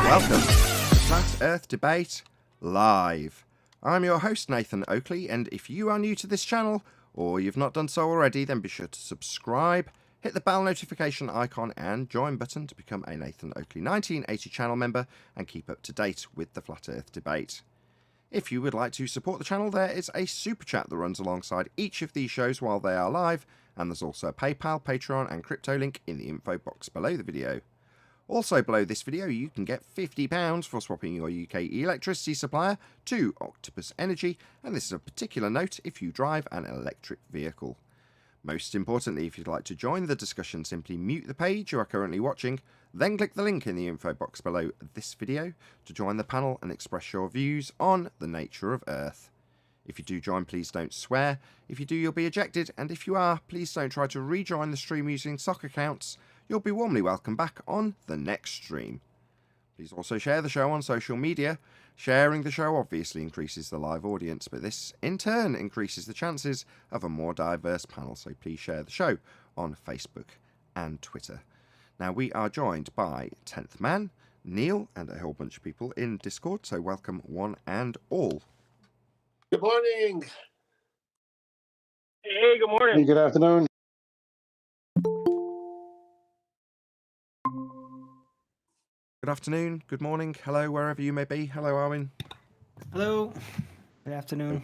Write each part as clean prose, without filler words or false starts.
Welcome to Flat Earth Debate Live. I'm your host, Nathan Oakley, and if you are new to this channel, or you've not done so already, then be sure to subscribe, hit the bell notification icon and join button to become a Nathan Oakley 1980 channel member and keep up to date with the Flat Earth Debate. If you would like to support the channel, there is a super chat that runs alongside each of these shows while they are live, and there's also a PayPal, Patreon and crypto link in the info box below the video. Also below this video you can get £50 for swapping your UK electricity supplier to Octopus Energy, and this is a particular note if you drive an electric vehicle. Most importantly, if you'd like to join the discussion, simply mute the page you are currently watching, then click the link in the info box below this video to join the panel and express your views on the nature of Earth. If you do join, please don't swear. If you do, you'll be ejected, and if you are, please don't try to rejoin the stream using sock accounts. You'll be warmly welcome back on the next stream. Please also share the show on social media. Sharing the show obviously increases the live audience, but this in turn increases the chances of a more diverse panel, so please share the show on Facebook and Twitter. Now, we are joined by 10th Man, Neil, and a whole bunch of people in Discord, so welcome one and all. Good morning. Hey, good morning. Hey, good afternoon. Good afternoon, good morning, hello, wherever you may be. Hello, Arwin. Hello. Good afternoon.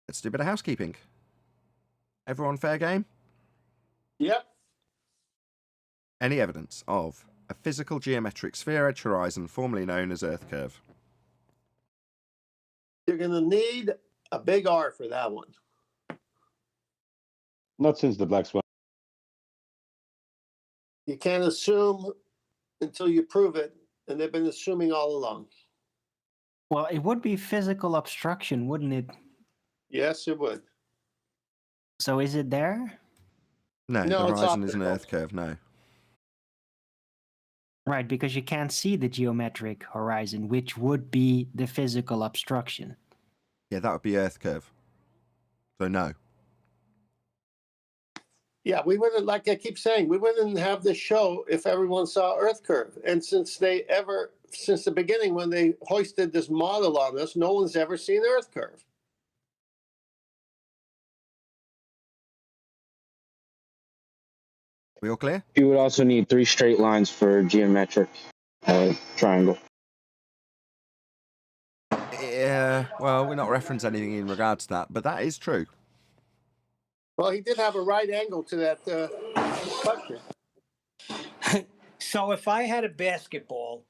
Let's do a bit of housekeeping. Everyone fair game? Yep. Any evidence of a physical geometric sphere edge horizon formerly known as Earth curve? You're going to need a big R for that one. Not since the Black Swan. You can't assume until you prove it, and they've been assuming all along. Well, it would be physical obstruction, wouldn't it? Yes, it would. So is it there? No, No, the it's horizon is an optical. Earth curve, no. Right, because you can't see the geometric horizon, which would be the physical obstruction. Yeah, that would be Earth curve. So no. Yeah, we wouldn't, like I keep saying, we wouldn't have this show if everyone saw Earth curve. And since the beginning, when they hoisted this model on us, no one's ever seen Earth curve. We all clear? You would also need 3 straight lines for geometric triangle. Yeah, well, we're not referencing anything in regards to that, but that is true. Well, he did have a right angle to that question. So if I had a basketball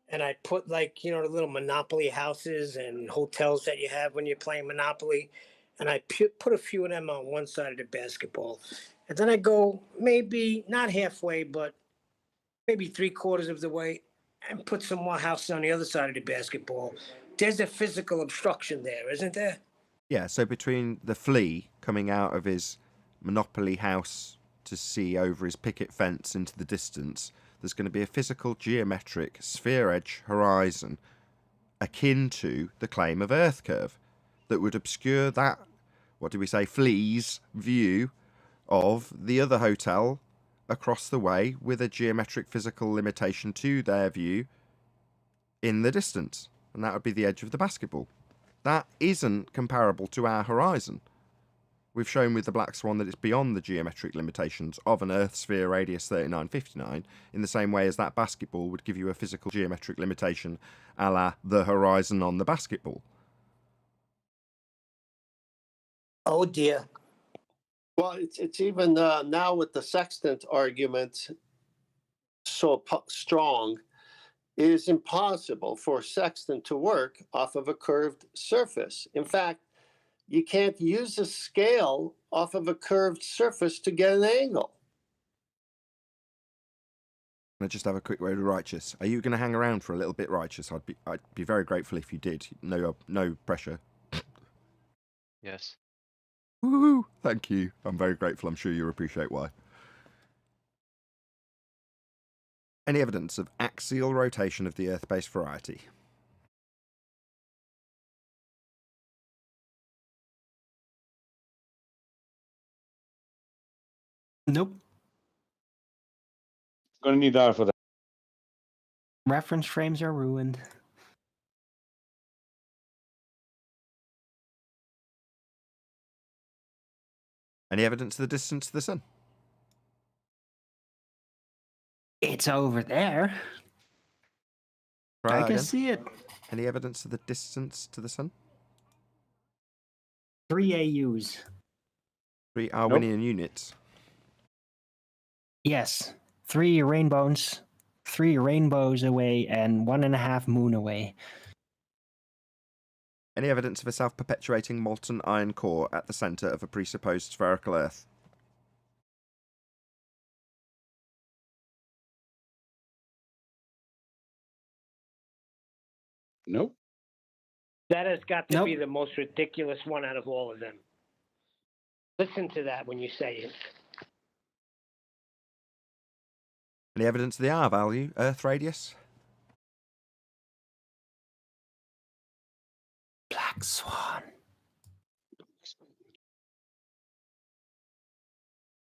and I put, like, you know, the little Monopoly houses and hotels that you have when you're playing Monopoly, and I put a few of them on one side of the basketball, and then I go maybe not halfway, but maybe 3/4 of the way, and put some more houses on the other side of the basketball, there's a physical obstruction there, isn't there? Yeah, so between the flea coming out of his Monopoly house to see over his picket fence into the distance, there's going to be a physical geometric sphere edge horizon akin to the claim of Earth curve that would obscure that, what do we say, flea's view of the other hotel across the way with a geometric physical limitation to their view in the distance. And that would be the edge of the basketball. That isn't comparable to our horizon. We've shown with the Black Swan that it's beyond the geometric limitations of an Earth sphere radius 3959, in the same way as that basketball would give you a physical geometric limitation a la the horizon on the basketball. Oh dear. Well, it's even now with the sextant argument so strong, it is impossible for sextant to work off of a curved surface. In fact, you can't use a scale off of a curved surface to get an angle. I just have a quick word with Righteous. Are you going to hang around for a little bit, Righteous? I'd be very grateful if you did. No pressure. Yes. Woohoo! Thank you. I'm very grateful. I'm sure you'll appreciate why. Any evidence of axial rotation of the Earth-based variety? Nope. Gonna need that for that. Reference frames are ruined. Any evidence of the distance to the sun? It's over there. Try I that can again. see it. Any evidence of the distance to the sun? 3 AUs. 3 Arwinian units. Yes. 3 rainbows. 3 rainbows away and 1.5 moon away. Any evidence of a self-perpetuating molten iron core at the centre of a presupposed spherical Earth? Nope. That has got to be Nope. the most ridiculous one out of all of them. Listen to that when you say it. Any evidence of the R value, Earth radius? Black Swan.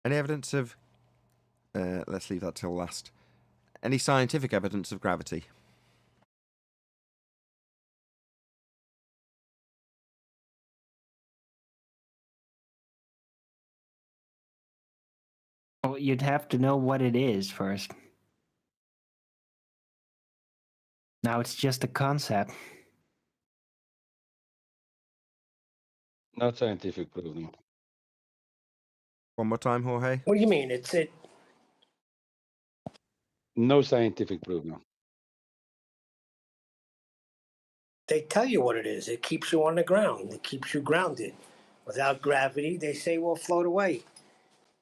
Any evidence of... let's leave that till last. Any scientific evidence of gravity? Well, you'd have to know what it is first. Now it's just a concept. Not scientific proof, no. One more time, Jorge. What do you mean? It's it. No scientific proof, no. They tell you what it is. It keeps you on the ground. It keeps you grounded. Without gravity, they say we'll float away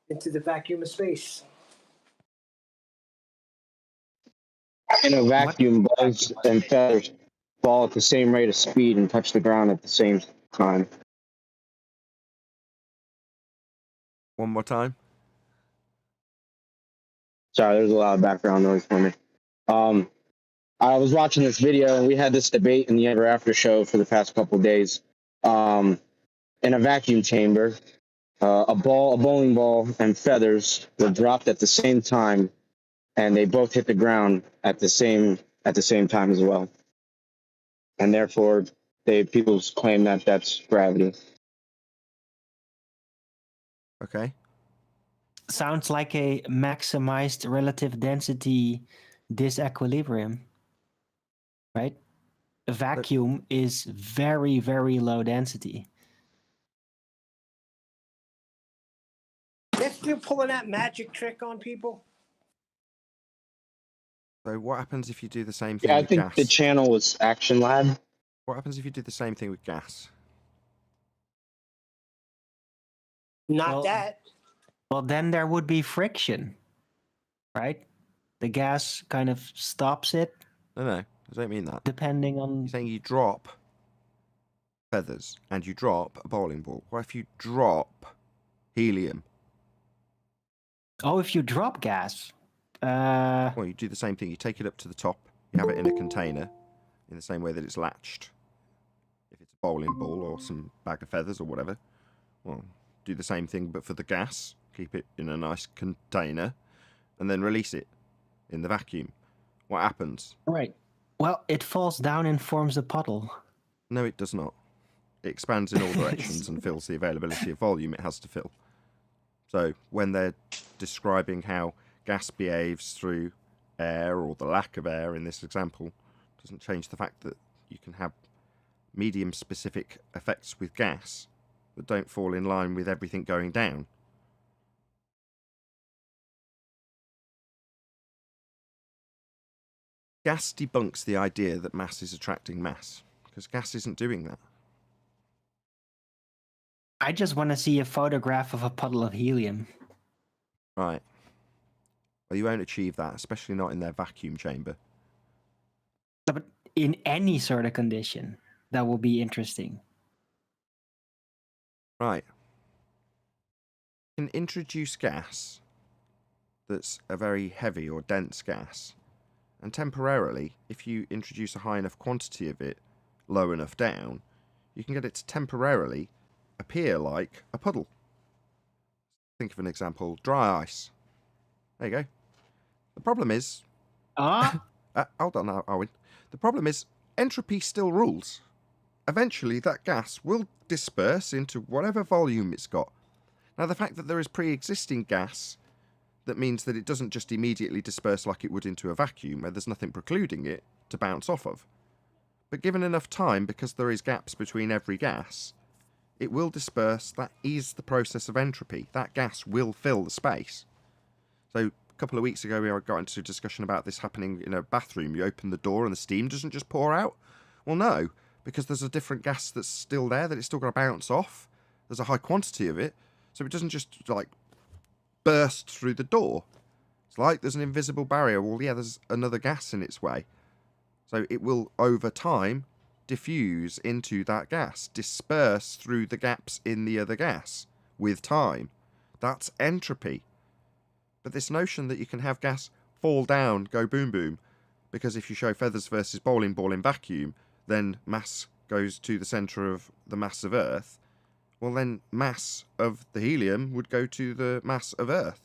into the vacuum of space. In a vacuum, bugs and feathers fall at the same rate of speed and touch the ground at the same time. One more time. Sorry, there's a lot of background noise for me. I was watching this video, and we had this debate in the Ever After show for the past couple of days. In a vacuum chamber, a bowling ball, and feathers were dropped at the same time, and they both hit the ground at the same time as well. And therefore, people claim that that's gravity. Okay. Sounds like a maximized relative density disequilibrium, right? A vacuum is very, very low density. They're still pulling that magic trick on people. So what happens if you do the same thing Yeah, I with think gas? the channel was Action Lab. What happens if you do the same thing with gas? Not Well, that. Well, then there would be friction, right? The gas kind of stops it, No, I don't mean that. depending on... You're saying you drop feathers and you drop a bowling ball. What if you drop helium? Oh, if you drop gas. Well, you do the same thing. You take it up to the top. You have it in a container in the same way that it's latched. If it's a bowling ball or some bag of feathers or whatever. Well, do the same thing but for the gas. Keep it in a nice container and then release it in the vacuum. What happens? Right. Well, it falls down and forms a puddle. No, it does not. It expands in all directions and fills the availability of volume it has to fill. So when they're describing how gas behaves through air, or the lack of air in this example, doesn't change the fact that you can have medium-specific effects with gas that don't fall in line with everything going down. Gas debunks the idea that mass is attracting mass, because gas isn't doing that. I just want to see a photograph of a puddle of helium. Right. Well, you won't achieve that, especially not in their vacuum chamber. But in any sort of condition, that will be interesting. Right. You can introduce gas that's a very heavy or dense gas, and temporarily, if you introduce a high enough quantity of it low enough down, you can get it to temporarily appear like a puddle. Think of an example, dry ice. There you go. The problem is, Hold on now, Owen. The problem is entropy still rules. Eventually, that gas will disperse into whatever volume it's got. Now, the fact that there is pre-existing gas, that means that it doesn't just immediately disperse like it would into a vacuum, where there's nothing precluding it to bounce off of. But given enough time, because there is gaps between every gas, it will disperse. That is the process of entropy. That gas will fill the space. So a couple of weeks ago, we got into a discussion about this happening in a bathroom. You open the door and the steam doesn't just pour out. Well, no, because there's a different gas that's still there that it's still going to bounce off. There's a high quantity of it, so it doesn't just like burst through the door. It's like there's an invisible barrier. Well, yeah, there's another gas in its way. So it will, over time, diffuse into that gas, disperse through the gaps in the other gas with time. That's entropy. But this notion that you can have gas fall down, go boom boom, because if you show feathers versus bowling ball in vacuum, then mass goes to the centre of the mass of Earth, well then mass of the helium would go to the mass of Earth.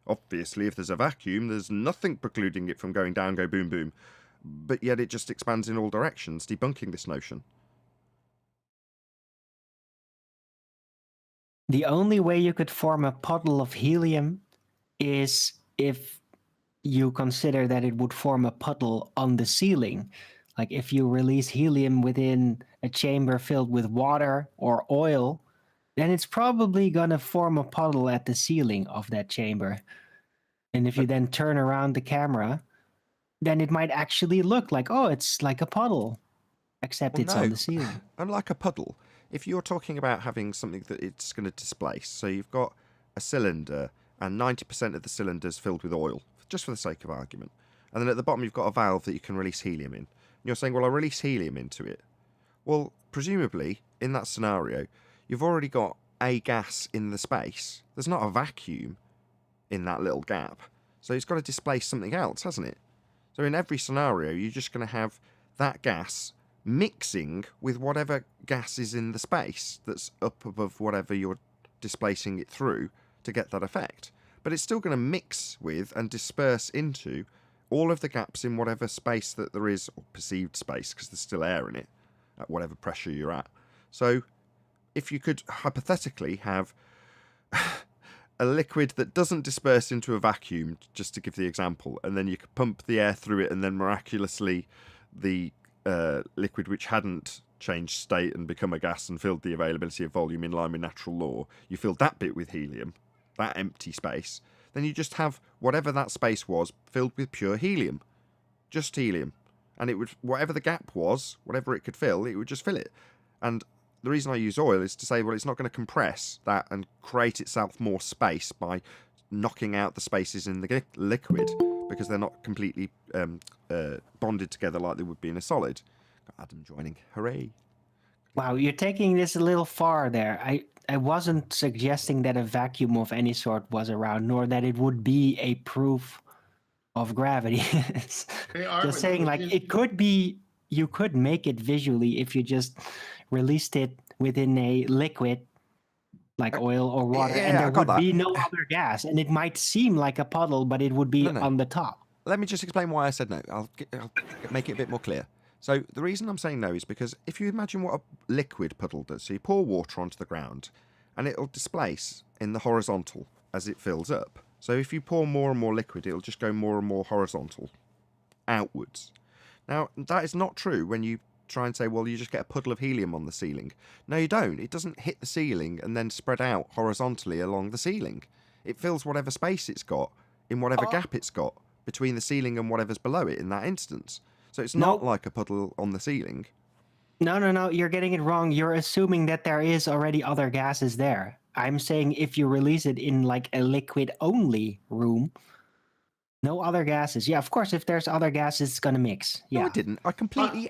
Obviously, if there's a vacuum, there's nothing precluding it from going down, go boom boom, but yet it just expands in all directions, debunking this notion. The only way you could form a puddle of helium is if you consider that it would form a puddle on the ceiling. Like if you release helium within a chamber filled with water or oil, then it's probably going to form a puddle at the ceiling of that chamber. And if you then turn around the camera, then it might actually look like, oh, it's like a puddle, except it's on the ceiling. Unlike a puddle, if you're talking about having something that it's going to displace, so you've got a cylinder and 90% of the cylinder is filled with oil, just for the sake of argument. And then at the bottom, you've got a valve that you can release helium in. And you're saying, well, I'll release helium into it. Well, presumably, in that scenario, you've already got a gas in the space. There's not a vacuum in that little gap. So it's got to displace something else, hasn't it? So in every scenario, you're just going to have that gas mixing with whatever gas is in the space that's up above whatever you're displacing it through to get that effect. But it's still going to mix with and disperse into all of the gaps in whatever space that there is, or perceived space, because there's still air in it, at whatever pressure you're at. So if you could hypothetically have a liquid that doesn't disperse into a vacuum, just to give the example, and then you could pump the air through it, and then miraculously the liquid which hadn't changed state and become a gas and filled the availability of volume in line with natural law, you filled that bit with helium, that empty space, then you just have whatever that space was filled with pure helium. Just helium. And it would, whatever the gap was, whatever it could fill, it would just fill it. And the reason I use oil is to say, well, it's not going to compress that and create itself more space by knocking out the spaces in the liquid, because they're not completely bonded together like they would be in a solid. Got Adam joining. Hooray. Wow, you're taking this a little far there. I wasn't suggesting that a vacuum of any sort was around, nor that it would be a proof of gravity. Just saying, like, it could be, you could make it visually if you just released it within a liquid, like oil or water, and there would be no other gas. And it might seem like a puddle, but it would be on the top. Let me just explain why I said no. I'll make it a bit more clear. So the reason I'm saying no is because if you imagine what a liquid puddle does, so you pour water onto the ground and it'll displace in the horizontal as it fills up. So if you pour more and more liquid, it'll just go more and more horizontal outwards. Now, that is not true when you try and say, well, you just get a puddle of helium on the ceiling. No, you don't. It doesn't hit the ceiling and then spread out horizontally along the ceiling. It fills whatever space it's got in whatever gap it's got between the ceiling and whatever's below it in that instance. So it's not like a puddle on the ceiling. No, you're getting it wrong. You're assuming that there is already other gases there. I'm saying if you release it in like a liquid-only room, no other gases. Yeah, of course, if there's other gases, it's going to mix. Yeah. No, I didn't.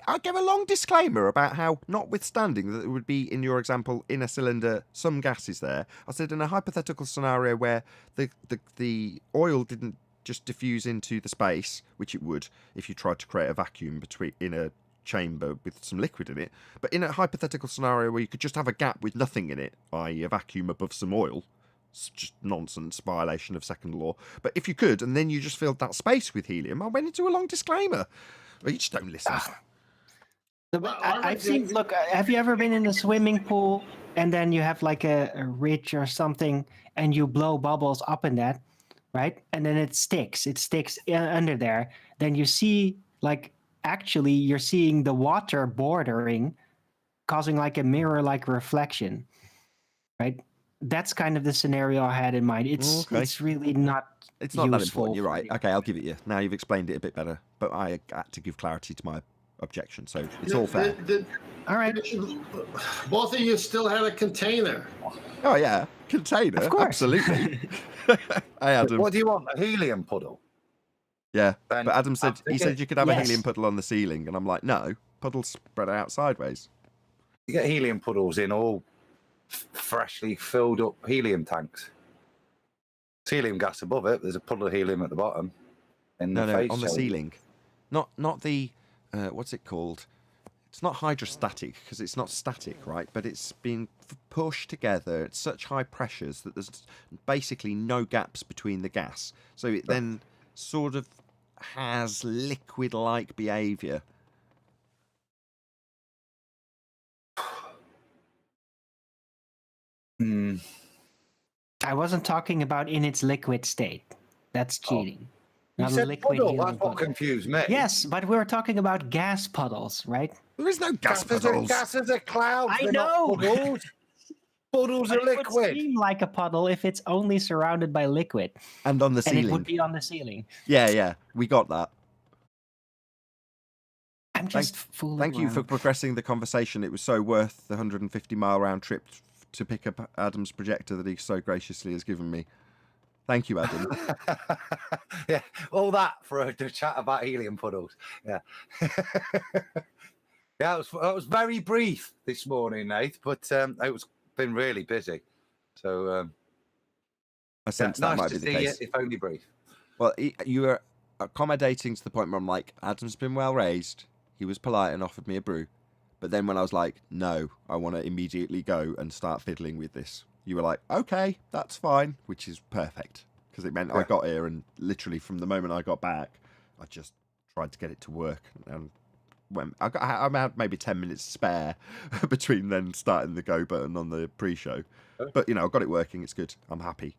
I gave a long disclaimer about how, notwithstanding that it would be, in your example, in a cylinder, some gases there, I said in a hypothetical scenario where the oil didn't just diffuse into the space, which it would if you tried to create a vacuum in a chamber with some liquid in it, but in a hypothetical scenario where you could just have a gap with nothing in it, i.e. a vacuum above some oil, It's just nonsense, violation of second law. But if you could, and then you just filled that space with helium, I went into a long disclaimer. Well, you just don't listen. I've seen. Look, have you ever been in a swimming pool and then you have like a ridge or something, and you blow bubbles up in that, right? And then it sticks. It sticks under there. Then you see, like, actually, you're seeing the water bordering, causing like a mirror-like reflection, right? That's kind of the scenario I had in mind. It's really not. It's not that useful important. You're for right. the- Okay, I'll give it you. Now you've explained it a bit better, but I had to give clarity to my objection, so it's all fair. All right. Both of you still had a container. Oh yeah, container. Of course. Absolutely. I had him. What do you want? A helium puddle? Yeah, Then but Adam said you you could have a Yes. helium puddle on the ceiling, and I'm like, no, puddles spread out sideways. You get helium puddles in all freshly filled up helium tanks. It's helium gas above it. There's a puddle of helium at the bottom. In the No, face on the shell. ceiling, not the what's it called? It's not hydrostatic because it's not static, right? But it's being pushed together at such high pressures that there's basically no gaps between the gas, so it then sort of has liquid-like behaviour. Hmm. I wasn't talking about in its liquid state. That's cheating. You Not said liquid puddle. helium That's what puddle. confused me. Yes, but we were talking about gas puddles, right? There is no gas Gases are, puddles. gases are clouds. I they're know. Not puddles. Puddles But are it would liquid. seem like a puddle if it's only surrounded by liquid, And on the and it ceiling. would be on the ceiling. Yeah, we got that. I'm just fooling Thank you for around. progressing the conversation. It was so worth the 150-mile round trip to pick up Adam's projector that he so graciously has given me. Thank you, Adam. Yeah, all that for a chat about helium puddles. Yeah. Yeah, it was very brief this morning, Nate, but it was been really busy. So I sense that nice might to be the see you, case. if only brief. Well, you were accommodating to the point where I'm like, Adam's been well raised. He was polite and offered me a brew. But then when I was like, no, I want to immediately go and start fiddling with this, you were like, okay, that's fine, which is perfect. Because it meant I got here and literally from the moment I got back, I just tried to get it to work. And when I had maybe 10 minutes spare between then starting the go button on the pre-show. But, I got it working. It's good. I'm happy.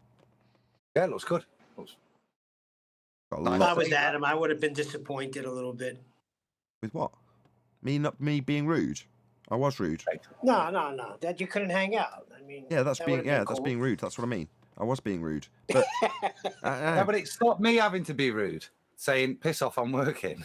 Yeah, it looks good. Got a Nice. If lot I was Adam, I would have been disappointed a little bit. with what? Me being rude. I was rude. No. That you couldn't hang out. I mean, Yeah, that's that being would've been that's cool. being rude. That's what I mean. I was being rude. But Yeah, but it stopped me having to be rude, saying piss off, I'm working.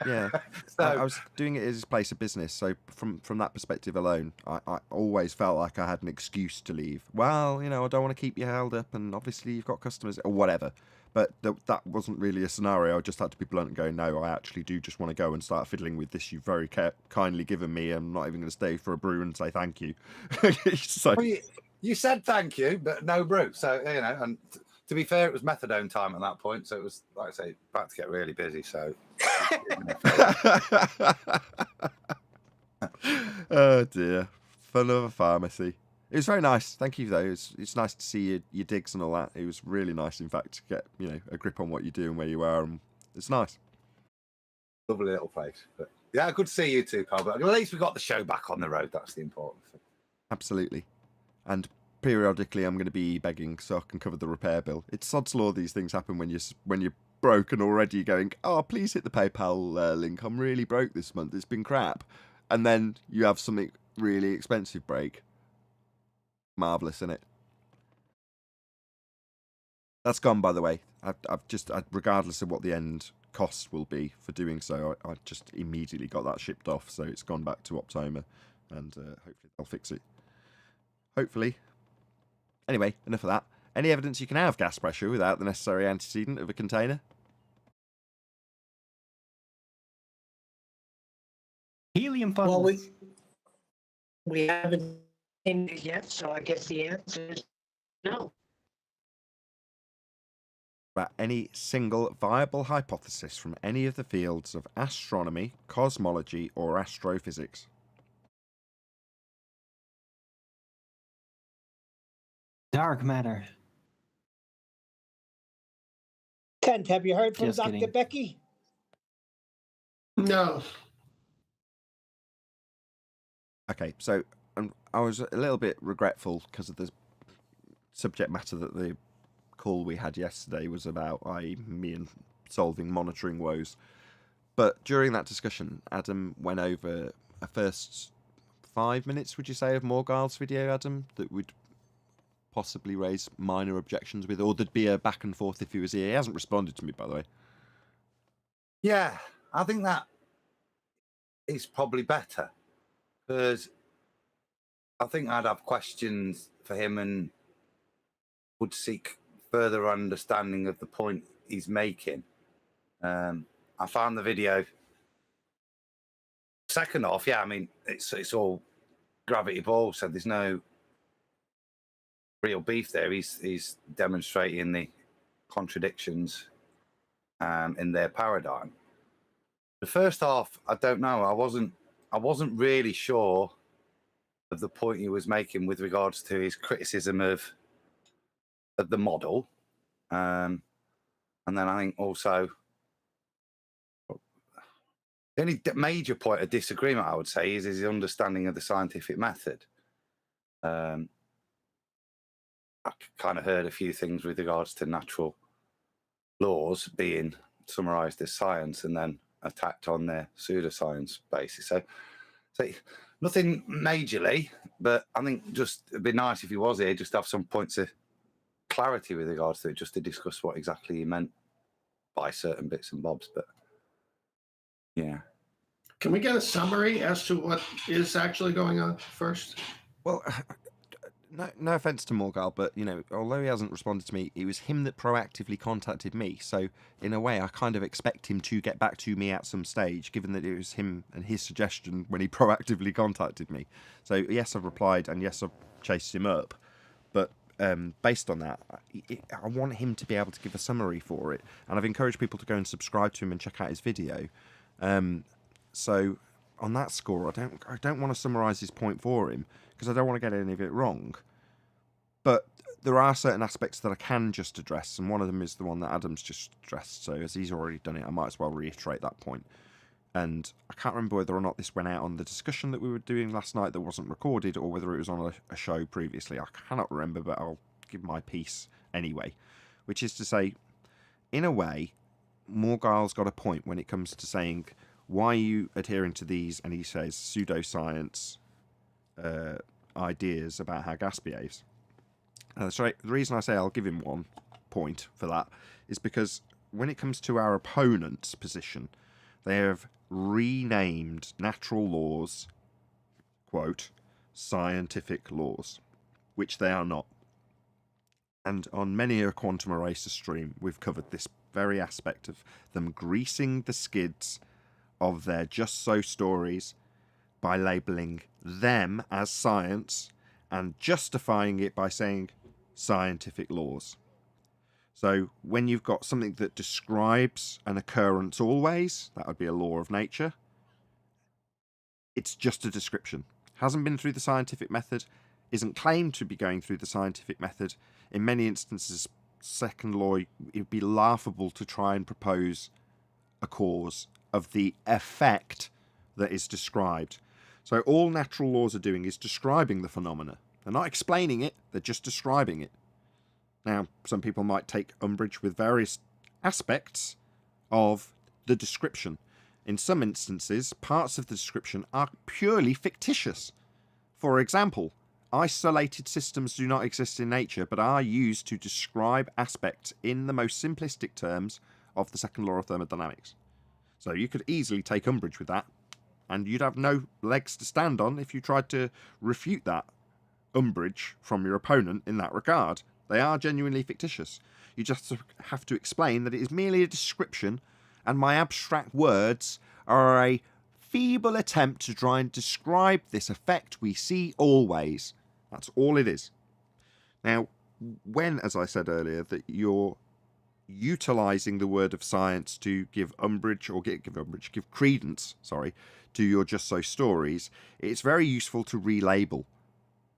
yeah, So I was doing it as his place of business. So from that perspective alone, I always felt like I had an excuse to leave. Well, I don't want to keep you held up, and obviously you've got customers or whatever. But that wasn't really a scenario. I just had to be blunt and go, no, I actually do just want to go and start fiddling with this you've very kindly given me. I'm not even going to stay for a brew and say thank you. So well, you said thank you, but no brew. So, and to be fair, it was methadone time at that point. So it was, like I say, about to get really busy. So, oh dear, fun of a pharmacy. It was very nice. Thank you, though. It's nice to see your digs and all that. It was really nice, in fact, to get a grip on what you do and where you are, and it's nice. lovely little place. But yeah, good to see you too, pal. But at least we got the show back on the road. That's the important thing. Absolutely. And periodically, I'm going to be begging so I can cover the repair bill. It's sod's law. These things happen when you're broken already. Going, oh, please hit the PayPal link. I'm really broke this month. It's been crap. And then you have something really expensive break. Marvelous, isn't it? That's gone, by the way. I've just, regardless of what the end cost will be for doing so, I just immediately got that shipped off. So it's gone back to Optoma, and hopefully they'll fix it. Hopefully. Anyway, enough of that. Any evidence you can have gas pressure without the necessary antecedent of a container? Helium puddles. Well, we haven't seen it yet, so I guess the answer is no. About any single viable hypothesis from any of the fields of astronomy, cosmology, or astrophysics. Dark matter. Kent, have you heard from Just Dr. kidding. Becky? No. Okay, so I was a little bit regretful because of the subject matter that the call we had yesterday was about, i.e. me and solving monitoring woes. But during that discussion, Adam went over a first 5 minutes, would you say, of Morghal's video, Adam, that would possibly raise minor objections with, or there'd be a back and forth if he was here. He hasn't responded to me, by the way. Yeah, I think that is probably better, because I think I'd have questions for him and would seek further understanding of the point he's making. I found the video. Second off, yeah, I mean, it's all gravity ball, so there's no real beef there. He's demonstrating the contradictions in their paradigm. The first half, I don't know. I wasn't really sure of the point he was making with regards to his criticism of the model, and then I think also the only major point of disagreement I would say is his understanding of the scientific method. I kind of heard a few things with regards to natural laws being summarized as science and then attacked on their pseudoscience basis. So nothing majorly, but I think just it'd be nice if he was here just to have some points of clarity with regards to it, just to discuss what exactly he meant by certain bits and bobs. But yeah. Can we get a summary as to what is actually going on first? Well, no offense to Morghal, but, you know, although he hasn't responded to me, it was him that proactively contacted me. So, in a way, I kind of expect him to get back to me at some stage, given that it was him and his suggestion when he proactively contacted me. So, yes, I've replied, and yes, I've chased him up. But based on that, I want him to be able to give a summary for it. And I've encouraged people to go and subscribe to him and check out his video. So, on that score, I don't want to summarise his point for him, because I don't want to get any of it wrong. But there are certain aspects that I can just address, and one of them is the one that Adam's just addressed. So as he's already done it, I might as well reiterate that point. And I can't remember whether or not this went out on the discussion that we were doing last night that wasn't recorded, or whether it was on a show previously. I cannot remember, but I'll give my piece anyway. Which is to say, in a way, Morghal's got a point when it comes to saying, why are you adhering to these, and he says, pseudoscience ideas about how gas behaves. So the reason I say I'll give him 1 point for that is because when it comes to our opponent's position, they have renamed natural laws, quote, scientific laws, which they are not. And on many a Quantum Eraser stream, we've covered this very aspect of them greasing the skids of their just so stories by labelling them as science and justifying it by saying scientific laws. So when you've got something that describes an occurrence always, that would be a law of nature, it's just a description. Hasn't been through the scientific method, isn't claimed to be going through the scientific method. In many instances, second law, it would be laughable to try and propose a cause of the effect that is described. So all natural laws are doing is describing the phenomena. They're not explaining it, they're just describing it. Now, some people might take umbrage with various aspects of the description. In some instances, parts of the description are purely fictitious. For example, isolated systems do not exist in nature, but are used to describe aspects in the most simplistic terms of the second law of thermodynamics. So you could easily take umbrage with that, and you'd have no legs to stand on if you tried to refute that umbrage from your opponent in that regard. They are genuinely fictitious. You just have to explain that it is merely a description, and my abstract words are a feeble attempt to try and describe this effect we see always. That's all it is. Now, when, as I said earlier, that you're utilising the word of science to give credence, to your just so stories, it's very useful to relabel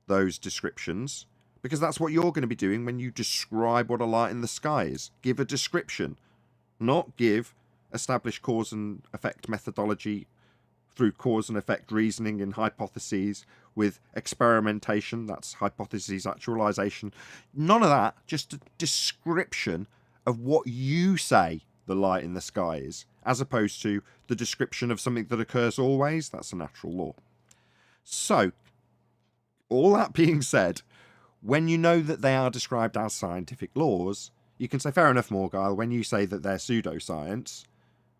those descriptions Because that's what you're going to be doing when you describe what a light in the sky is. Give a description, not give established cause and effect methodology through cause and effect reasoning in hypotheses with experimentation, that's hypothesis actualization. None of that, just a description of what you say the light in the sky is, as opposed to the description of something that occurs always. That's a natural law. So, all that being said, when you know that they are described as scientific laws, you can say, fair enough, Morgile, when you say that they're pseudoscience,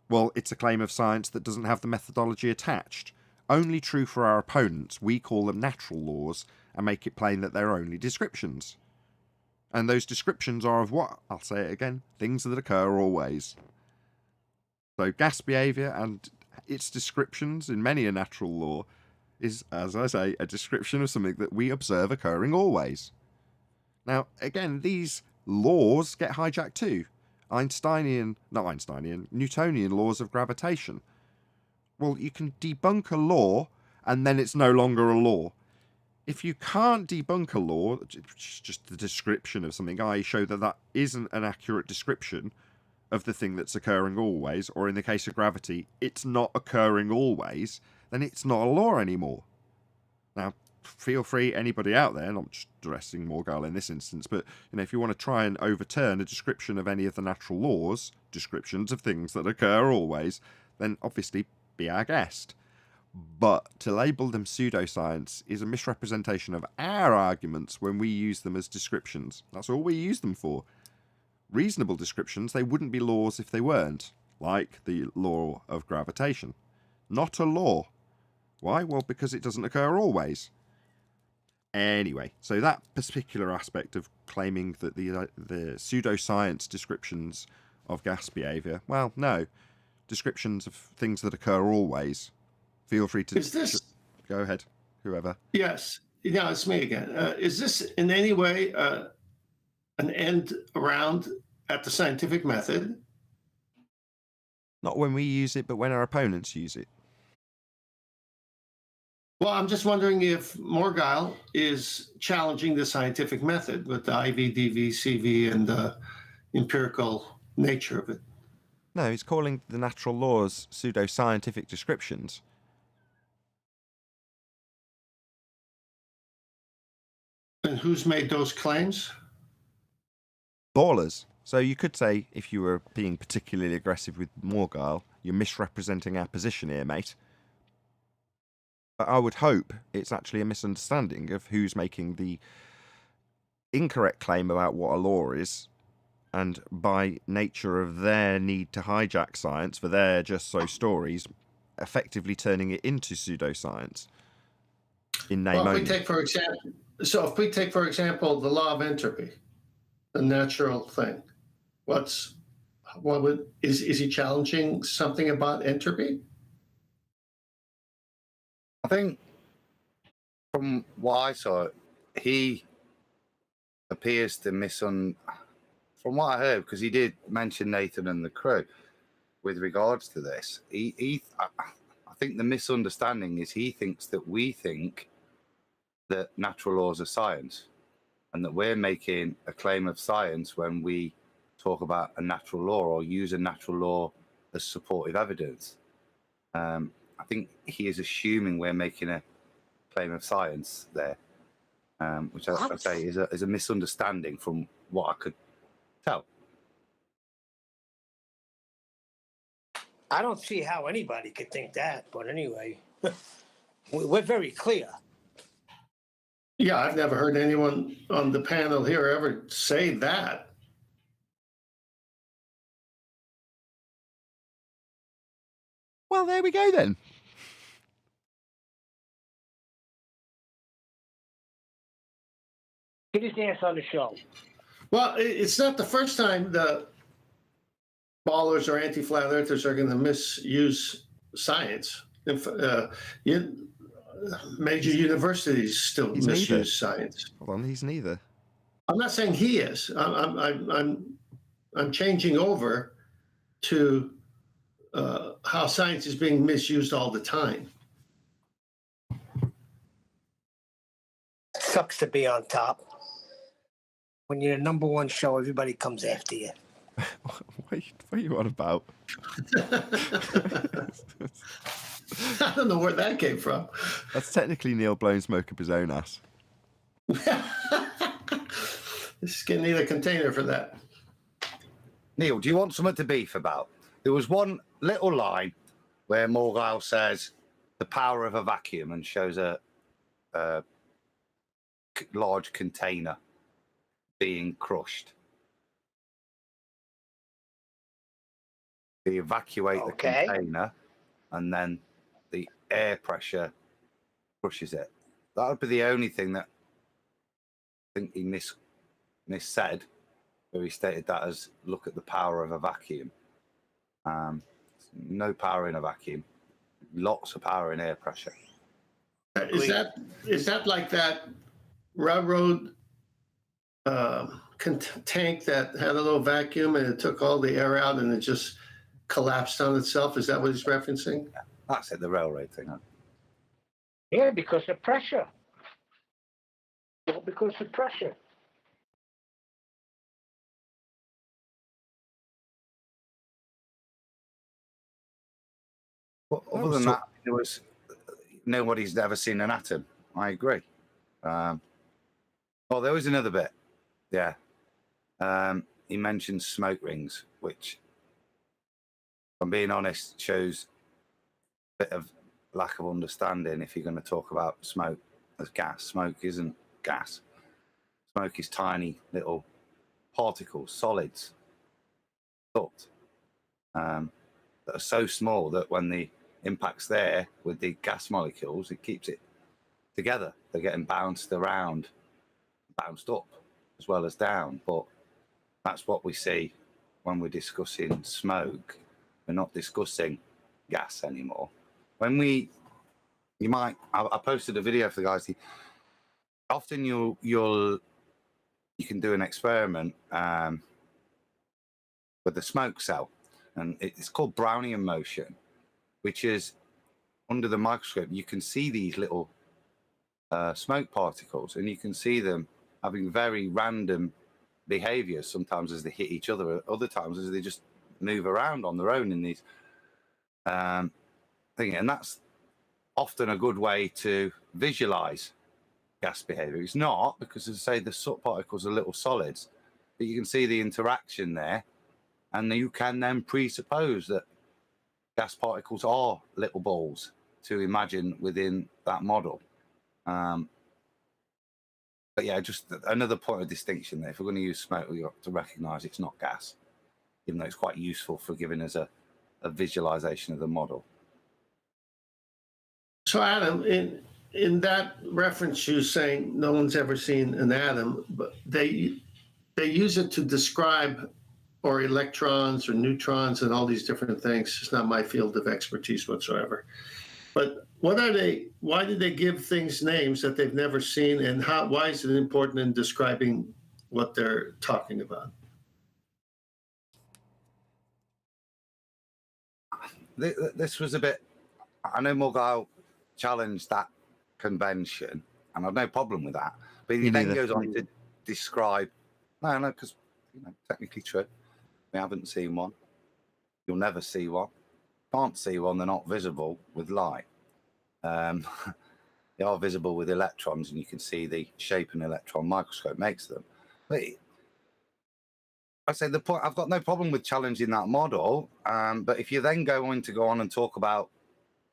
well, it's a claim of science that doesn't have the methodology attached. Only true for our opponents. We call them natural laws and make it plain that they're only descriptions. And those descriptions are of what? I'll say it again. Things that occur always. So gas behaviour and its descriptions in many a natural law is, as I say, a description of something that we observe occurring always. Now, again, these laws get hijacked too. Newtonian laws of gravitation. Well, you can debunk a law and then it's no longer a law. If you can't debunk a law, which is just the description of something, i.e. show that that isn't an accurate description of the thing that's occurring always, or in the case of gravity, it's not occurring always, then it's not a law anymore. Now, feel free, anybody out there, not just addressing Morgile in this instance, but if you want to try and overturn a description of any of the natural laws, descriptions of things that occur always, then obviously be our guest. But to label them pseudoscience is a misrepresentation of our arguments when we use them as descriptions. That's all we use them for. Reasonable descriptions, they wouldn't be laws if they weren't, like the law of gravitation. Not a law. Why? Well, because it doesn't occur always. Anyway, so that particular aspect of claiming that the pseudoscience descriptions of gas behaviour, well, no. Descriptions of things that occur always. Feel free to... Is this... Go ahead, whoever. Yes. Yeah, it's me again. Is this in any way an end around at the scientific method? Not when we use it, but when our opponents use it. Well, I'm just wondering if Morgile is challenging the scientific method with the IV, DV, CV, and the empirical nature of it. No, he's calling the natural laws pseudo-scientific descriptions. And who's made those claims? Ballers. So you could say, if you were being particularly aggressive with Morgile, you're misrepresenting our position here, mate. But I would hope it's actually a misunderstanding of who's making the incorrect claim about what a law is, and by nature of their need to hijack science for their just-so stories, effectively turning it into pseudoscience. In name only. If we take, for example, the law of entropy, the natural thing, is he challenging something about entropy? I think from what I saw, he appears to from what I heard, because he did mention Nathan and the crew with regards to this, I think the misunderstanding is he thinks that we think that natural laws are science, and that we're making a claim of science when we talk about a natural law or use a natural law as supportive evidence. I think he is assuming we're making a claim of science there, which I say is a misunderstanding from what I could tell. I don't see how anybody could think that, but anyway, we're very clear. Yeah, I've never heard anyone on the panel here ever say that. Well, there we go then. Get his ass on the show. Well, it's not the first time the ballers or anti-flat earthers are going to misuse science. Major universities still misuse science. Hold on, he's neither. I'm not saying he is. I'm changing over to how science is being misused all the time. Sucks to be on top. When you're the number one show, everybody comes after you. What are you on about? I don't know where that came from. That's technically Neil blowing smoke up his own ass. This gonna need a container for that. Neil, do you want something to beef about? There was one little line where Morgile says the power of a vacuum and shows a large container being crushed. They evacuate the container and then the air pressure crushes it. That would be the only thing that I think he missaid, where he stated that as look at the power of a vacuum. No power in a vacuum. Lots of power in air pressure. Is that like that railroad tank that had a little vacuum and it took all the air out and it just collapsed on itself? Is that what he's referencing? That's it, the railroad thing. Huh? Yeah, because of pressure. Because of pressure. Well, other than that, there was nobody's ever seen an atom. I agree. Well, there was another bit. Yeah. He mentioned smoke rings, which, if I'm being honest, shows a bit of lack of understanding if you're going to talk about smoke as gas. Smoke isn't gas. Smoke is tiny little particles, solids, that are so small that when the impact's there with the gas molecules, it keeps it together. They're getting bounced around, bounced up as well as down. But that's what we see when we're discussing smoke. We're not discussing gas anymore. When I posted a video for the guys. Often you can do an experiment with the smoke cell, and it's called Brownian motion, which is under the microscope. You can see these little smoke particles, and you can see them having very random behaviors, sometimes as they hit each other, other times as they just move around on their own in these things. And that's often a good way to visualize gas behavior. It's not, because as I say, the soot particles are little solids, but you can see the interaction there, and you can then presuppose that gas particles are little balls to imagine within that model. But yeah, just another point of distinction there. If we're going to use smoke, we've got to recognize it's not gas, even though it's quite useful for giving us a visualization of the model. So Adam, in that reference, you're saying no one's ever seen an atom, but they use it to describe or electrons or neutrons and all these different things. It's not my field of expertise whatsoever. But what are they? Why did they give things names that they've never seen, and why is it important in describing what they're talking about? This was a bit. I know Morgile challenged that convention, and I've no problem with that. But he then goes on to describe. No, because technically true. We haven't seen one. You'll never see one. Can't see one. They're not visible with light. They are visible with electrons, and you can see the shape an electron microscope makes them. But I say the point. I've got no problem with challenging that model. But if you then go on and talk about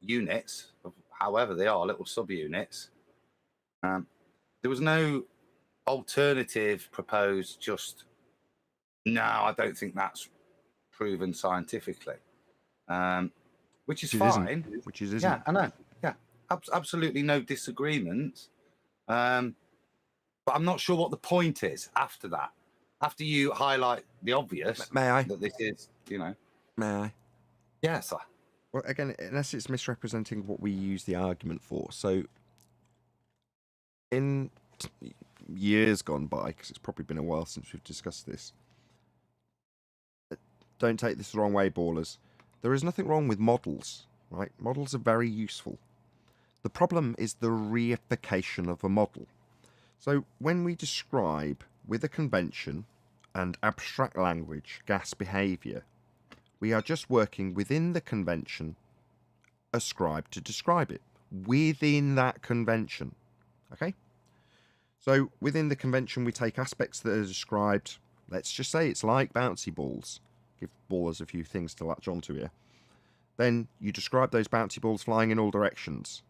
units, however they are, little subunits, there was no alternative proposed. Just no, I don't think that's proven scientifically, which is fine. Which is yeah, I know. Yeah, absolutely no disagreement. But I'm not sure what the point is after that. After you highlight the obvious, may I? That this is, May I? Yes. Well, again, unless it's misrepresenting what we use the argument for. So, in years gone by, because it's probably been a while since we've discussed this, don't take this the wrong way, ballers. There is nothing wrong with models, right? Models are very useful. The problem is the reification of a model. So when we describe with a convention and abstract language, gas behaviour, we are just working within the convention ascribed to describe it. Within that convention. Okay? So within the convention we take aspects that are described, let's just say it's like bouncy balls. Give ballers a few things to latch onto here. Then you describe those bouncy balls flying in all directions.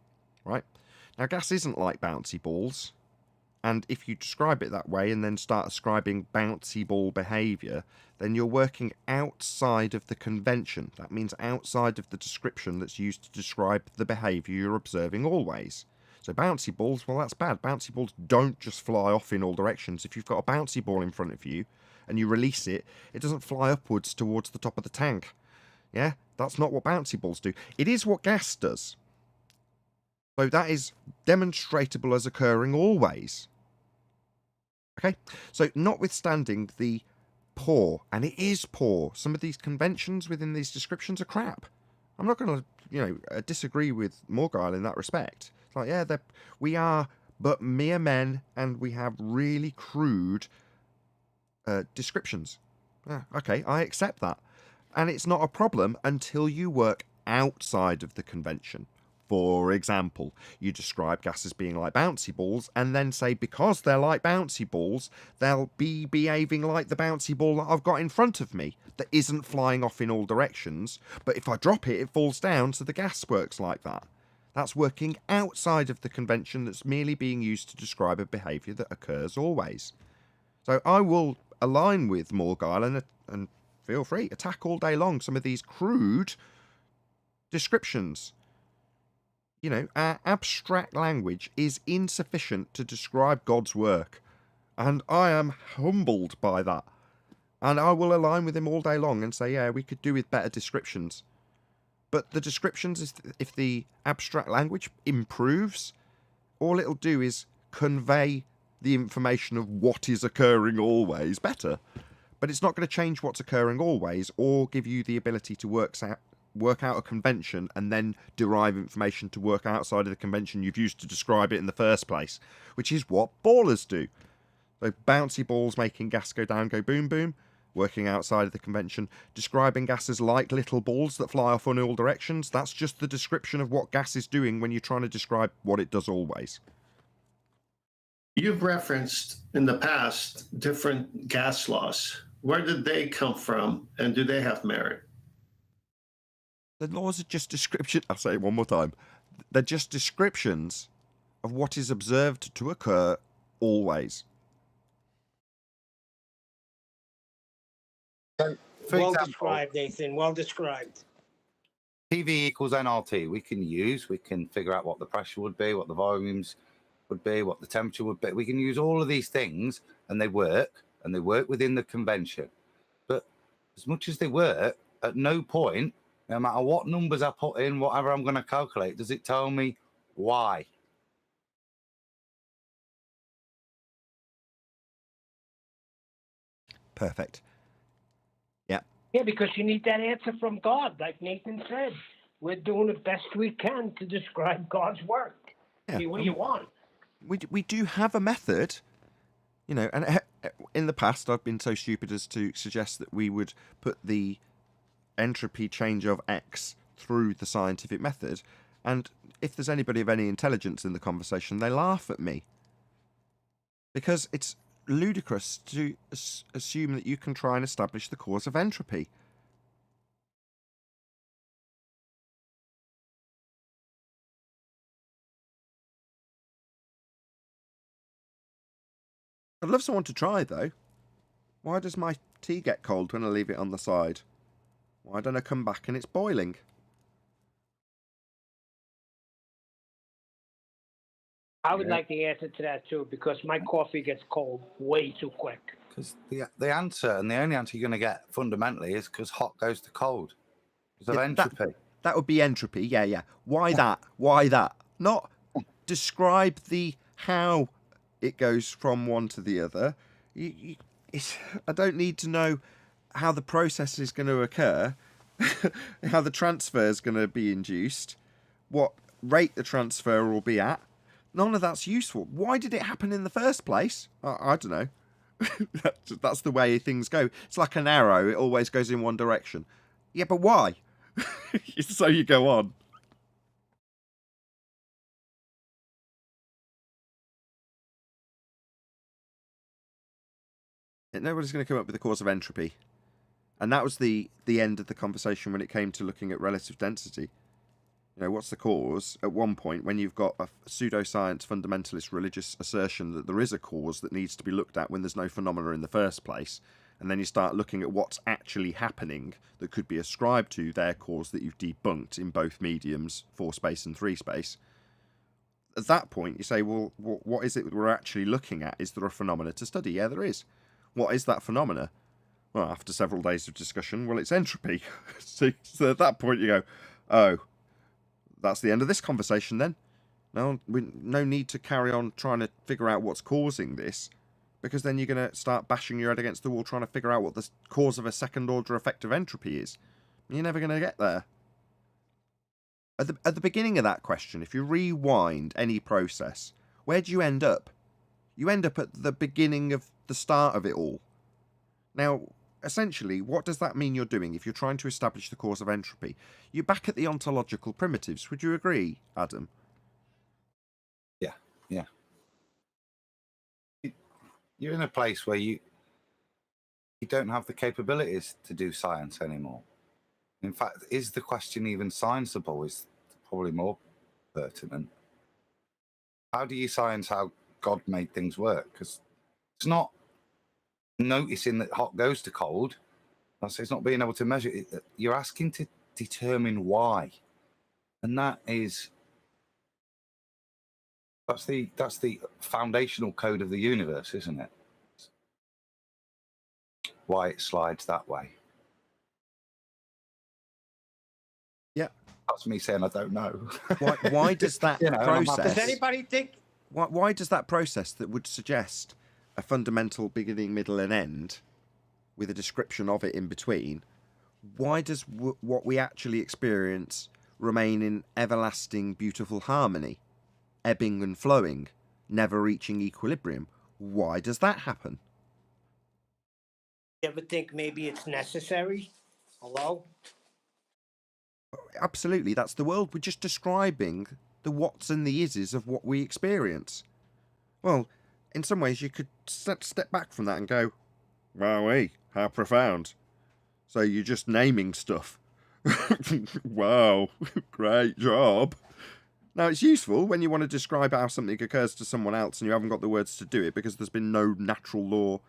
Right? Now gas isn't like bouncy balls. And if you describe it that way and then start ascribing bouncy ball behaviour, then you're working outside of the convention. That means outside of the description that's used to describe the behaviour you're observing always. So bouncy balls, well, that's bad. Bouncy balls don't just fly off in all directions. If you've got a bouncy ball in front of you and you release it, it doesn't fly upwards towards the top of the tank. Yeah, that's not what bouncy balls do. It is what gas does. So that is demonstrable as occurring always. Okay, so notwithstanding the poor, and it is poor, some of these conventions within these descriptions are crap. I'm not going to, disagree with Morgile in that respect. It's like, yeah, we are but mere men, and we have really crude descriptions. Yeah, okay, I accept that. And it's not a problem until you work outside of the convention. For example, you describe gas as being like bouncy balls and then say because they're like bouncy balls, they'll be behaving like the bouncy ball that I've got in front of me that isn't flying off in all directions, but if I drop it, it falls down, so the gas works like that. That's working outside of the convention that's merely being used to describe a behaviour that occurs always. So I will align with Morgile and feel free, attack all day long some of these crude descriptions. Our abstract language is insufficient to describe God's work. And I am humbled by that. And I will align with him all day long and say, yeah, we could do with better descriptions. But the descriptions, if the abstract language improves, all it'll do is convey the information of what is occurring always better. But it's not going to change what's occurring always or give you the ability to work out a convention and then derive information to work outside of the convention you've used to describe it in the first place, which is what ballers do. So bouncy balls making gas go down, go boom, boom, working outside of the convention, describing gas as like little balls that fly off in all directions. That's just the description of what gas is doing when you're trying to describe what it does always. You've referenced in the past different gas laws. Where did they come from, and do they have merit? The laws are just description. I'll say it one more time. They're just descriptions of what is observed to occur always. For Well example, described, Nathan. Well described. PV equals nRT. We can figure out what the pressure would be, what the volumes would be, what the temperature would be. We can use all of these things, and they work within the convention. But as much as they work, at no point, no matter what numbers I put in, whatever I'm going to calculate, does it tell me why? Perfect. Yeah. Yeah, because you need that answer from God, like Nathan said. We're doing the best we can to describe God's work. Yeah. What do you want? We do have a method, and in the past I've been so stupid as to suggest that we would put the entropy change of X through the scientific method, and if there's anybody of any intelligence in the conversation, they laugh at me. Because it's ludicrous to assume that you can try and establish the cause of entropy. I'd love someone to try, though. Why does my tea get cold when I leave it on the side? Why don't I come back and it's boiling? I would like the answer to that, too, because my coffee gets cold way too quick. Because the answer, and the only answer you're going to get fundamentally, is because hot goes to cold. Because of entropy. That would be entropy, yeah. Why that? Why that? Not describe the how it goes from one to the other. I don't need to know how the process is going to occur, how the transfer is going to be induced, what rate the transfer will be at. None of that's useful. Why did it happen in the first place? I don't know. That's the way things go. It's like an arrow. It always goes in one direction. Yeah, but why? So you go on. Nobody's going to come up with the cause of entropy. And that was the end of the conversation when it came to looking at relative density. You know, what's the cause? At one point, when you've got a pseudoscience fundamentalist religious assertion that there is a cause that needs to be looked at when there's no phenomena in the first place, and then you start looking at what's actually happening that could be ascribed to their cause that you've debunked in both mediums, 4 space and 3 space. At that point, you say, well, what is it that we're actually looking at? Is there a phenomena to study? Yeah, there is. What is that phenomena? Well, after several days of discussion, well, it's entropy. So at that point, you go, oh, that's the end of this conversation then. No need to carry on trying to figure out what's causing this, because then you're going to start bashing your head against the wall trying to figure out what the cause of a second-order effect of entropy is. You're never going to get there. At the beginning of that question, if you rewind any process, where do you end up? You end up at the beginning of the start of it all. Now, essentially, what does that mean you're doing if you're trying to establish the cause of entropy? You're back at the ontological primitives. Would you agree, Adam? Yeah. You're in a place where you don't have the capabilities to do science anymore. In fact, is the question even scienceable is probably more pertinent. How do you science how God made things work? Because it's not noticing that hot goes to cold. It's not being able to measure it. You're asking to determine why. And that's the foundational code of the universe, isn't it? Why it slides that way. Yeah. That's me saying I don't know. Why does that process... Does anybody think... Why does that process that would suggest a fundamental beginning, middle and end, with a description of it in between, why does what we actually experience remain in everlasting, beautiful harmony, ebbing and flowing, never reaching equilibrium? Why does that happen? You ever think maybe it's necessary? Hello? Absolutely, that's the world. We're just describing the whats and the ises of what we experience. Well, in some ways you could step back from that and go, wowee, how profound. So you're just naming stuff. Wow, great job. Now, it's useful when you want to describe how something occurs to someone else and you haven't got the words to do it because there's been no natural law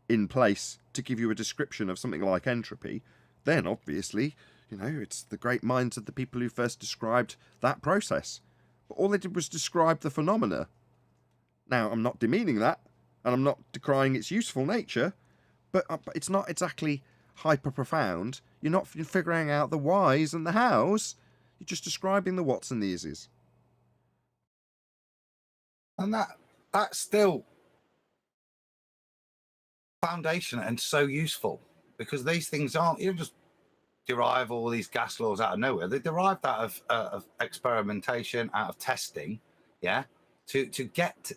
in place to give you a description of something like entropy. Then, obviously, you know, it's the great minds of the people who first described that process. But all they did was describe the phenomena. Now, I'm not demeaning that, and I'm not decrying its useful nature, but it's not exactly hyper profound. You're not figuring out the whys and the hows. You're just describing the whats and the ises. And that's still foundation and so useful, because these things aren't, you just derive all these gas laws out of nowhere. They're derived out of experimentation, out of testing, yeah, to get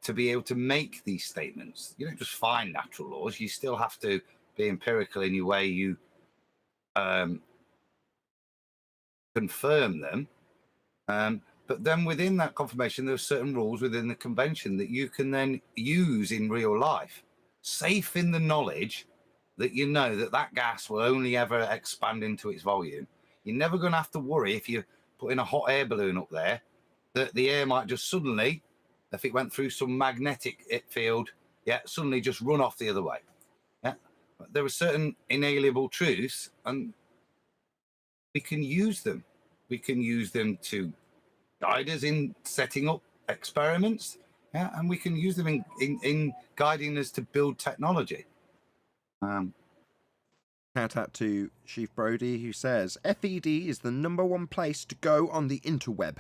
to be able to make these statements. You don't just find natural laws. You still have to be empirical in your way you confirm them. But then within that confirmation, there are certain rules within the convention that you can then use in real life, safe in the knowledge that you know that gas will only ever expand into its volume. You're never going to have to worry if you're putting a hot air balloon up there that the air might just suddenly, if it went through some magnetic field, suddenly just run off the other way. Yeah, but there are certain inalienable truths, and we can use them. We can use them to guide us in setting up experiments, and we can use them in guiding us to build technology. Shout out to Chief Brody, who says, FED is the #1 place to go on the interweb.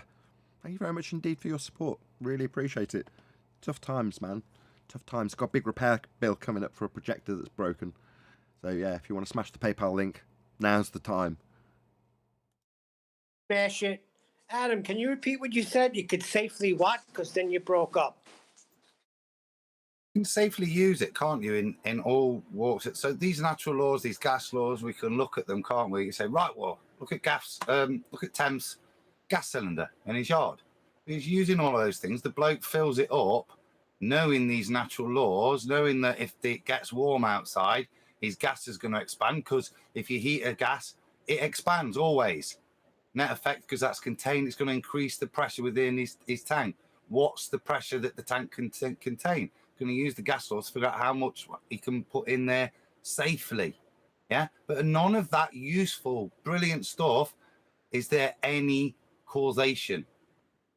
Thank you very much indeed for your support. Really appreciate it. Tough times, man. Tough times. Got a big repair bill coming up for a projector that's broken. So, yeah, if you want to smash the PayPal link, now's the time. Smash it. Adam, can you repeat what you said? You could safely what? Because then you broke up. You can safely use it, can't you, in all walks? So these natural laws, these gas laws, we can look at them, can't we? You say, right, well, look at Thames' gas cylinder in his yard. He's using all of those things. The bloke fills it up, knowing these natural laws, knowing that if it gets warm outside, his gas is going to expand, because if you heat a gas, it expands always. Net effect, because that's contained, it's going to increase the pressure within his tank. What's the pressure that the tank can contain? Going to use the gas laws to figure out how much he can put in there safely. Yeah, but none of that useful, brilliant stuff, is there any causation?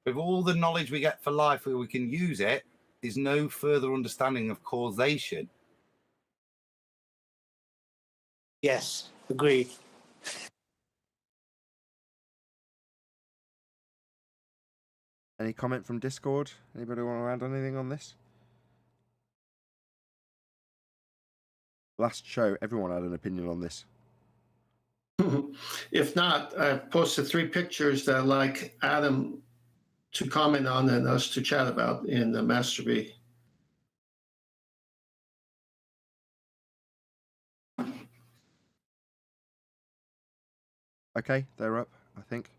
With all the knowledge we get for life where we can use it, there's no further understanding of causation. Yes, agreed. Any comment from Discord? Anybody want to add anything on this? Last show, everyone had an opinion on this. If not, I've posted 3 pictures that I'd like Adam to comment on and us to chat about in the Master B. Okay, they're up, I think.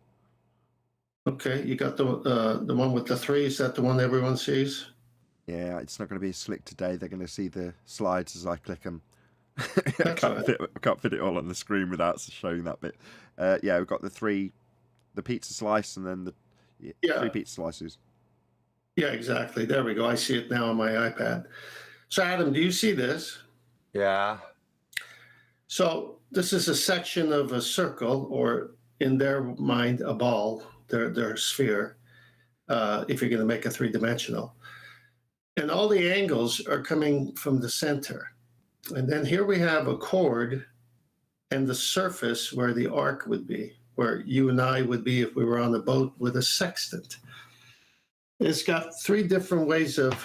Okay, you got the one with the 3. Is that the one everyone sees? Yeah, it's not going to be slick today. They're going to see the slides as I click them. I That's all right. can't fit it all on the screen without showing that bit. Yeah, we've got the pizza slice and then the 3 pizza slices. Yeah, exactly. There we go. I see it now on my iPad. So, Adam, do you see this? Yeah. So this is a section of a circle, or in their mind, a ball, their sphere, if you're going to make a 3-dimensional. And all the angles are coming from the center. And then here we have a chord and the surface where the arc would be, where you and I would be if we were on a boat with a sextant. It's got 3 different ways of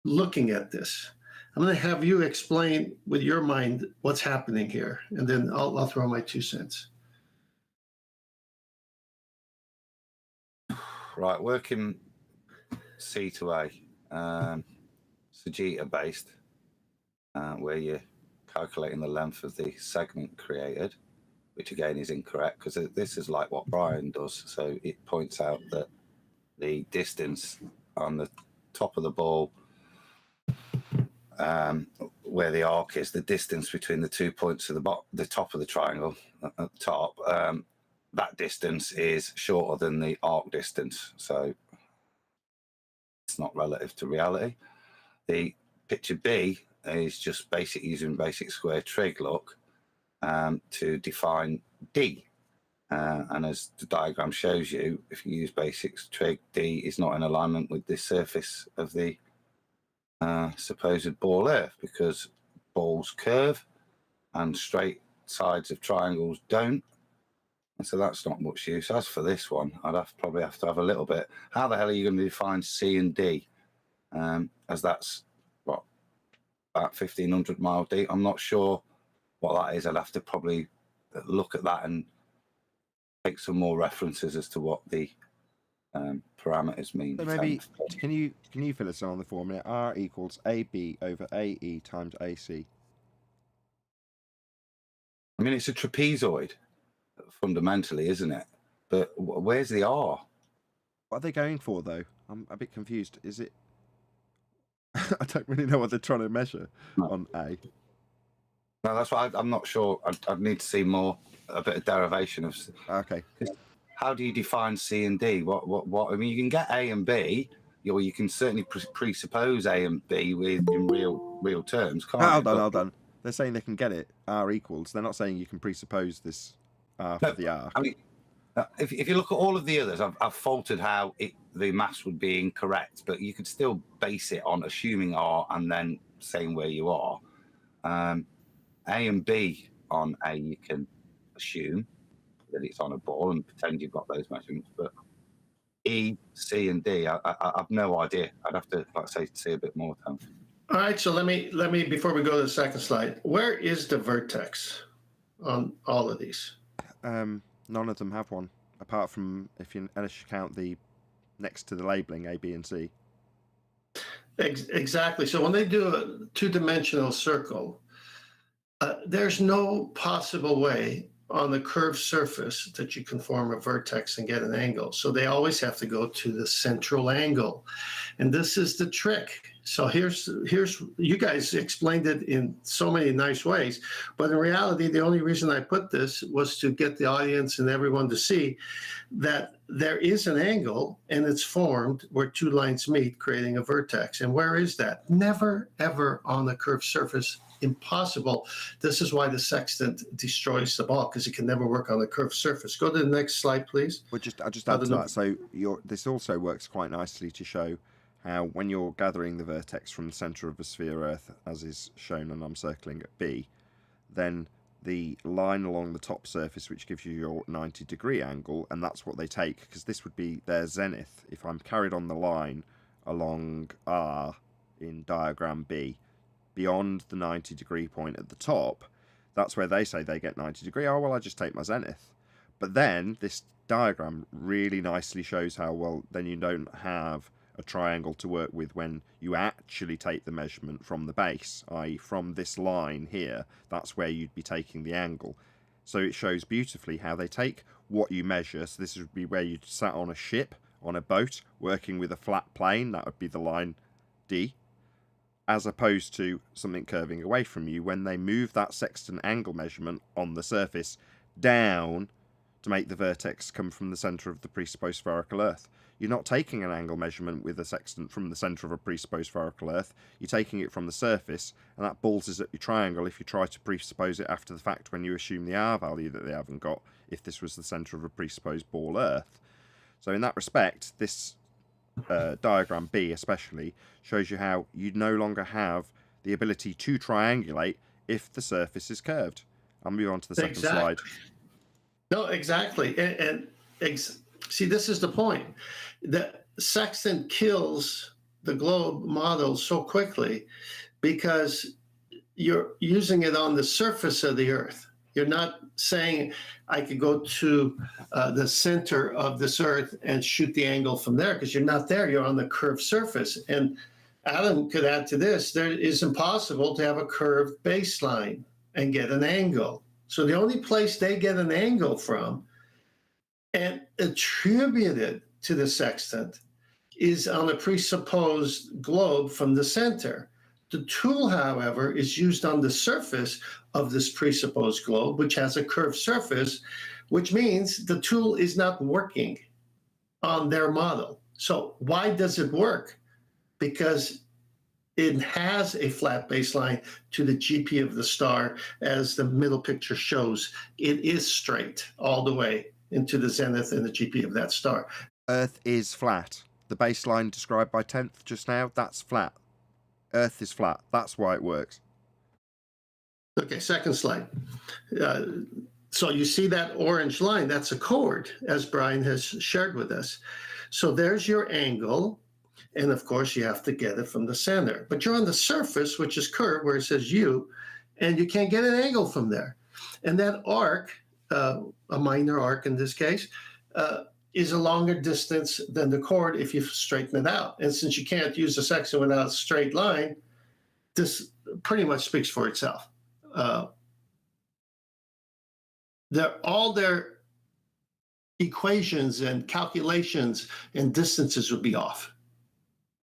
looking at this. I'm going to have you explain with your mind what's happening here, and then I'll throw my 2 cents. Right, working C to A, Sagitta based, where you're calculating the length of the segment created, which again is incorrect, because this is like what Brian does. So it points out that the distance on the top of the ball, where the arc is, the distance between the 2 points of the top of the triangle at the top, that distance is shorter than the arc distance. So it's not relative to reality. The picture B is just using basic square trig look to define D. And as the diagram shows you, if you use basic trig, D is not in alignment with the surface of the supposed ball Earth, because balls curve and straight sides of triangles don't. And so that's not much use. As for this one, I'd probably have to have a little bit. How the hell are you going to define C and D? As that's, what, about 1,500 mile deep? I'm not sure what that is. I'd have to probably look at that and take some more references as to what the parameters mean. So maybe, can you fill us in on the formula? R equals AB over AE times AC. I mean, it's a trapezoid, fundamentally, isn't it? But where's the R? What are they going for, though? I'm a bit confused. Is it... I don't really know what they're trying to measure on A. No, that's why I'm not sure. I'd need to see more, a bit of derivation of... Okay. How do you define C and D? What? I mean, you can get A and B, or you can certainly presuppose A and B in real terms, can't you? Hold on. They're saying they can get it, R equals. They're not saying you can presuppose this R for the R. I mean, if you look at all of the others, I've faltered how the maths would be incorrect, but you could still base it on assuming R and then saying where you are. A and B on A, you can assume that it's on a ball and pretend you've got those measurements, but E, C, and D, I have no idea. I'd have to, like I say, see a bit more. All right, so let me before we go to the second slide, where is the vertex on all of these? None of them have one, apart from if you count the next to the labeling A, B, and C. Exactly. So when they do a two-dimensional circle, there's no possible way on the curved surface that you can form a vertex and get an angle. So they always have to go to the central angle. And this is the trick. So here's you guys explained it in so many nice ways, but in reality, the only reason I put this was to get the audience and everyone to see that there is an angle and it's formed where two lines meet, creating a vertex. And where is that? Never, ever on a curved surface. Impossible. This is why the sextant destroys the ball, because it can never work on a curved surface. Go to the next slide, please. Well, I'll just add to that. So this also works quite nicely to show how when you're gathering the vertex from the centre of the sphere Earth, as is shown, and I'm circling at B, then the line along the top surface, which gives you your 90-degree angle, and that's what they take, because this would be their zenith. If I'm carried on the line along R in diagram B, beyond the 90-degree point at the top, that's where they say they get 90 degree. Oh, well, I just take my zenith. But then this diagram really nicely shows how, well, then you don't have a triangle to work with when you actually take the measurement from the base, i.e. from this line here. That's where you'd be taking the angle. So it shows beautifully how they take what you measure. So this would be where you'd sat on a ship, on a boat, working with a flat plane. That would be the line D, as opposed to something curving away from you. When they move that sextant angle measurement on the surface down to make the vertex come from the centre of the presupposed spherical Earth. You're not taking an angle measurement with a sextant from the centre of a presupposed spherical Earth. You're taking it from the surface, and that ballses up your triangle if you try to presuppose it after the fact when you assume the R value that they haven't got, if this was the centre of a presupposed ball Earth. So in that respect, this diagram B especially shows you how you no longer have the ability to triangulate if the surface is curved. I'll move on to the second slide. No, exactly. See, this is the point. The sextant kills the globe model so quickly because you're using it on the surface of the Earth. You're not saying I could go to the center of this Earth and shoot the angle from there, because you're not there. You're on the curved surface. And Adam could add to this. It is impossible to have a curved baseline and get an angle. So the only place they get an angle from and attribute it to the sextant is on a presupposed globe from the center. The tool, however, is used on the surface of this presupposed globe, which has a curved surface, which means the tool is not working on their model. So why does it work? Because it has a flat baseline to the GP of the star, as the middle picture shows. It is straight all the way into the zenith and the GP of that star. Earth is flat. The baseline described by 10th just now, that's flat. Earth is flat. That's why it works. Okay, second slide. So you see that orange line, that's a chord, as Brian has shared with us. So there's your angle, and of course you have to get it from the center. But you're on the surface, which is curved, where it says U, and you can't get an angle from there. And that arc, a minor arc in this case, is a longer distance than the chord if you straighten it out. And since you can't use a section without a straight line, this pretty much speaks for itself. All their equations and calculations and distances would be off.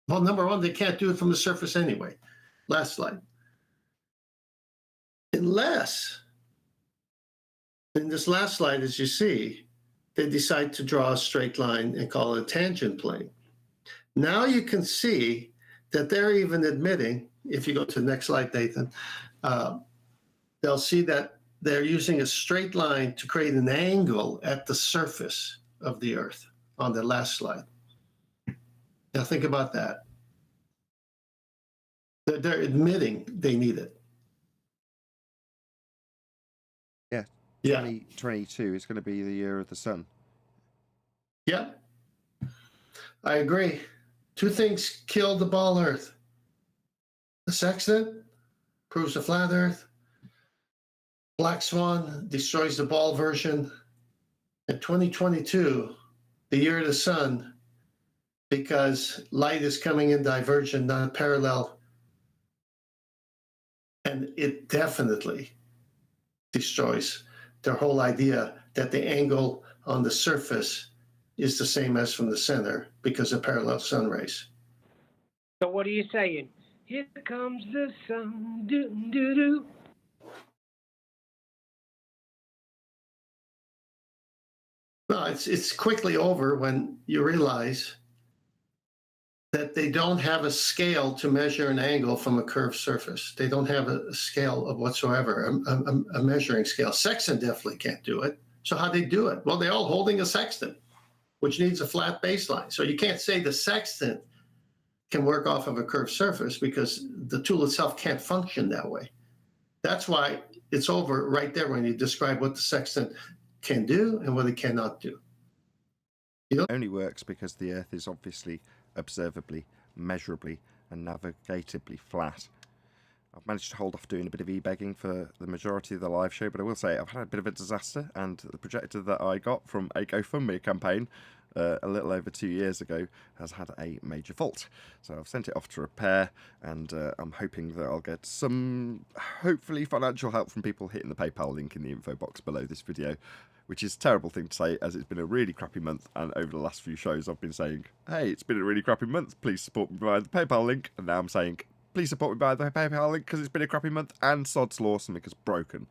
Well, number one, they can't do it from the surface anyway. Last slide. Unless, in this last slide, as you see, they decide to draw a straight line and call it a tangent plane. Now you can see that they're even admitting, if you go to the next slide, Nathan, they'll see that they're using a straight line to create an angle at the surface of the Earth on the last slide. Now think about that. They're admitting they need it. Yeah. Yeah. 2022 is going to be the year of the sun. Yeah. I agree. Two things kill the ball Earth. The sextant proves the flat Earth. Black Swan destroys the ball version. And 2022, the year of the sun, because light is coming in divergent, not parallel. And it definitely destroys their whole idea that the angle on the surface is the same as from the center because of parallel sun rays. So what are you saying? Here comes the sun, do do do. No, it's quickly over when you realize that they don't have a scale to measure an angle from a curved surface. They don't have a scale of whatsoever, a measuring scale. Sextant definitely can't do it. So how they do it? Well, they're all holding a sextant, which needs a flat baseline. So you can't say the sextant can work off of a curved surface because the tool itself can't function that way. That's why it's over right there when you describe what the sextant can do and what it cannot do. It only works because the Earth is obviously observably, measurably and navigatably flat. I've managed to hold off doing a bit of e-begging for the majority of the live show, but I will say I've had a bit of a disaster, and the projector that I got from a GoFundMe campaign a little over 2 years ago has had a major fault. So I've sent it off to repair, and I'm hoping that I'll get some, hopefully, financial help from people hitting the PayPal link in the info box below this video, which is a terrible thing to say as it's been a really crappy month, and over the last few shows I've been saying, hey, it's been a really crappy month, please support me via the PayPal link, and now I'm saying, please support me via the PayPal link because it's been a crappy month and sod's law, something has broken.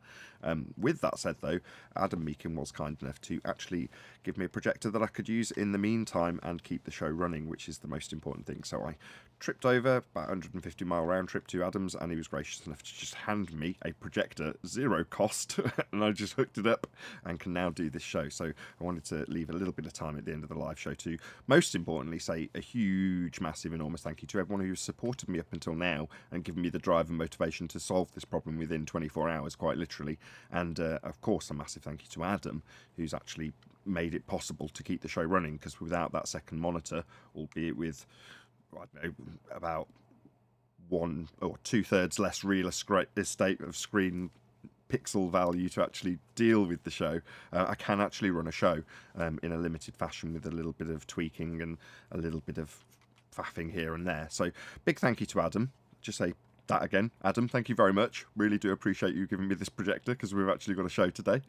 With that said though, Adam Meakin was kind enough to actually give me a projector that I could use in the meantime and keep the show running, which is the most important thing. So I tripped over about 150 mile round trip to Adam's, and he was gracious enough to just hand me a projector, zero cost, and I just hooked it up and can now do this show. So I wanted to leave a little bit of time at the end of the live show to, most importantly, say a huge, massive, enormous thank you to everyone who's supported me up until now and given me the drive and motivation to solve this problem within 24 hours, quite literally. And of course, a massive thank you to Adam, who's actually made it possible to keep the show running, because without that second monitor, albeit with, I don't know, about 1 or 2/3 less real estate of screen pixel value to actually deal with the show, I can actually run a show in a limited fashion with a little bit of tweaking and a little bit of faffing here and there. So big thank you to Adam. Just say that again, Adam, thank you very much. Really do appreciate you giving me this projector, because we've actually got a show today.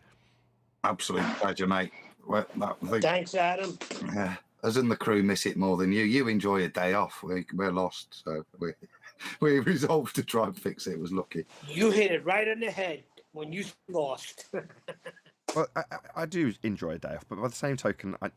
Absolute pleasure, mate. Well, Thanks, Adam. Yeah, us and the crew miss it more than you. You enjoy a day off. We're lost, so we resolved to try and fix it. It was lucky. You hit it right on the head when you lost. Well, I do enjoy a day off, but by the same token, I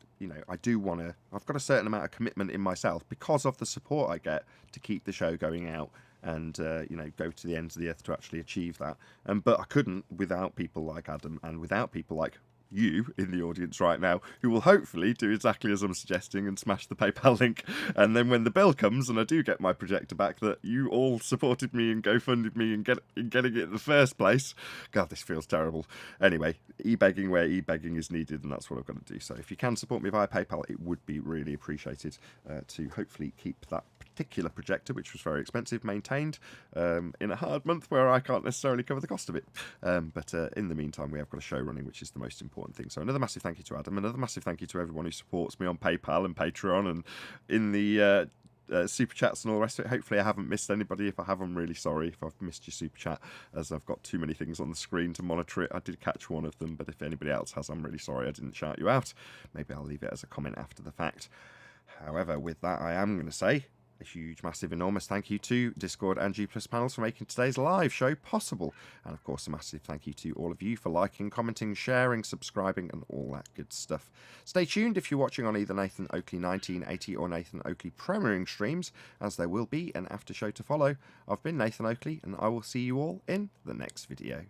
do want to. I've got a certain amount of commitment in myself because of the support I get to keep the show going out and go to the ends of the earth to actually achieve that. But I couldn't without people like Adam and without people like you in the audience right now, who will hopefully do exactly as I'm suggesting and smash the PayPal link, and then when the bill comes and I do get my projector back, that you all supported me and GoFunded me in getting it in the first place. God, this feels terrible. Anyway, e-begging where e-begging is needed, and that's what I've got to do. So if you can support me via PayPal, it would be really appreciated to hopefully keep that particular projector, which was very expensive, maintained in a hard month where I can't necessarily cover the cost of it. But in the meantime, we have got a show running, which is the most important thing. So another massive thank you to Adam, another massive thank you to everyone who supports me on PayPal and Patreon and in the super chats and all the rest of it. Hopefully I haven't missed anybody. If I have, I'm really sorry if I've missed your super chat, as I've got too many things on the screen to monitor it. I did catch one of them, but if anybody else has, I'm really sorry I didn't shout you out. Maybe I'll leave it as a comment after the fact. However, with that, I am going to say a huge, massive, enormous thank you to Discord and G+ Panels for making today's live show possible. And of course, a massive thank you to all of you for liking, commenting, sharing, subscribing, and all that good stuff. Stay tuned if you're watching on either Nathan Oakley 1980 or Nathan Oakley premiering streams, as there will be an after show to follow. I've been Nathan Oakley, and I will see you all in the next video.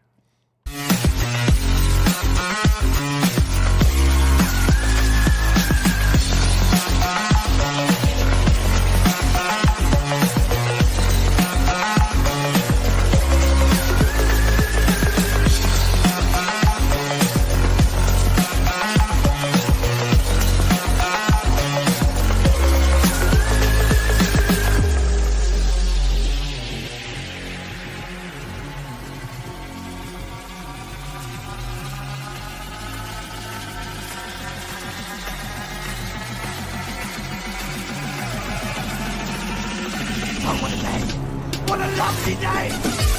What a lovely day!